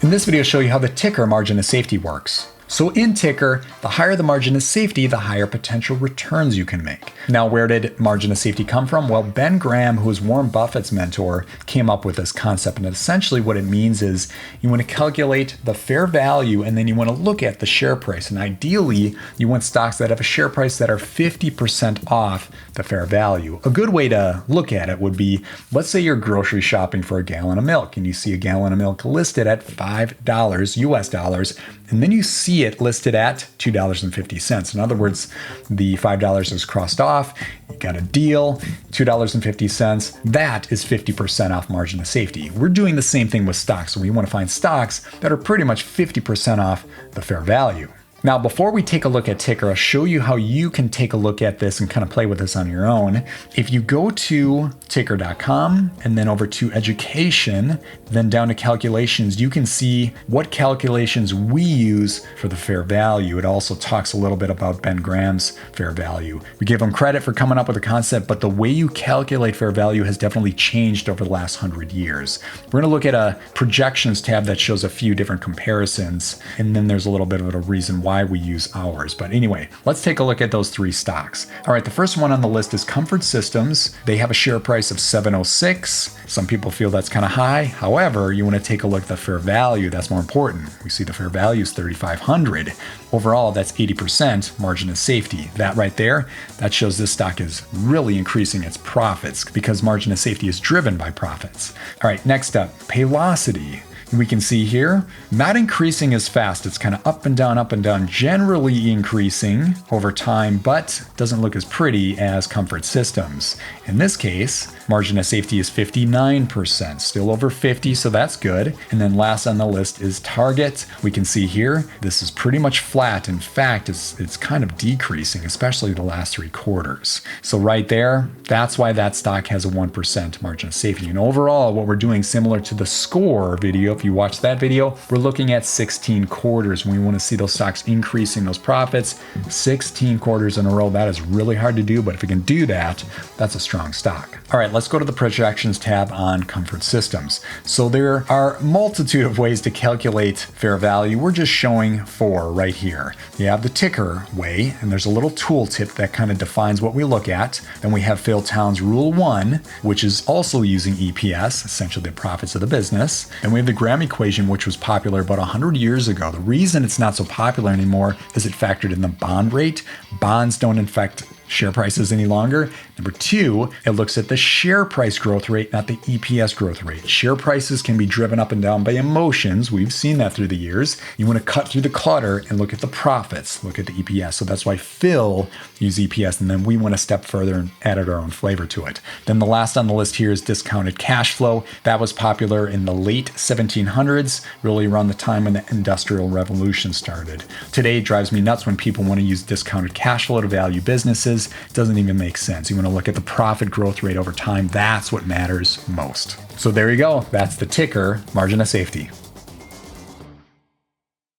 In this video, I'll show you how the Tykr margin of safety works. So in Tykr, the higher the margin of safety, the higher potential returns you can make. Now, where did margin of safety come from? Well, Ben Graham, who is Warren Buffett's mentor, came up with this concept. And essentially what it means is you want to calculate the fair value and then you want to look at the share price. And ideally, you want stocks that have a share price that are 50% off the fair value. A good way to look at it would be, let's say you're grocery shopping for a gallon of milk and you see a gallon of milk listed at $5 US dollars, and then you see it listed at $2.50. In other words, the $5 is crossed off, you got a deal, $2.50. That is 50% off margin of safety. We're doing the same thing with stocks. So we want to find stocks that are pretty much 50% off the fair value. Now, before we take a look at Tykr, I'll show you how you can take a look at this and kind of play with this on your own. If you go to Tykr.com and then over to education, then down to calculations, you can see what calculations we use for the fair value. It also talks a little bit about Ben Graham's fair value. We give him credit for coming up with a concept, but the way you calculate fair value has definitely changed over the last 100 years. We're going to look at a projections tab that shows a few different comparisons, and then there's a little bit of a reason why we use ours. But anyway, let's take a look at those three stocks. All right, the first one on the list is Comfort Systems. They have a share price of $7.06. Some people feel that's kind of high. However, you want to take a look at the fair value. That's more important. We see the fair value is $3,500. Overall, that's 80% margin of safety. That right there, that shows this stock is really increasing its profits because margin of safety is driven by profits. All right, next up, Paylocity. We can see here, not increasing as fast. It's kind of up and down, generally increasing over time, but doesn't look as pretty as Comfort Systems. In this case, margin of safety is 59%, still over 50, so that's good. And then last on the list is Target. We can see here, this is pretty much flat. In fact, it's kind of decreasing, especially the last 3 quarters. So right there, that's why that stock has a 1% margin of safety. And overall, what we're doing, similar to the score video, if you watch that video, we're looking at 16 quarters. We want to see those stocks increasing those profits 16 quarters in a row. That is really hard to do, but if we can do that, that's a strong stock. All right, let's go to the projections tab on Comfort Systems. So there are a multitude of ways to calculate fair value. We're just showing 4 right here. You have the Tykr way, and there's a little tooltip that kind of defines what we look at. Then we have Phil Town's Rule 1, which is also using EPS, essentially the profits of the business. And we have the Graham equation, which was popular about 100 years ago. The reason it's not so popular anymore is it factored in the bond rate. Bonds don't affect share prices any longer. Number 2, it looks at the share price growth rate, not the EPS growth rate. Share prices can be driven up and down by emotions. We've seen that through the years. You want to cut through the clutter and look at the profits, look at the EPS. So that's why Phil used EPS, and then we went a step further and added our own flavor to it. Then the last on the list here is discounted cash flow. That was popular in the late 1700s, really around the time when the Industrial Revolution started. Today, it drives me nuts when people want to use discounted cash flow to value businesses. It doesn't even make sense. You want to look at the profit growth rate over time. That's what matters most. So there you go. That's the Tykr margin of safety.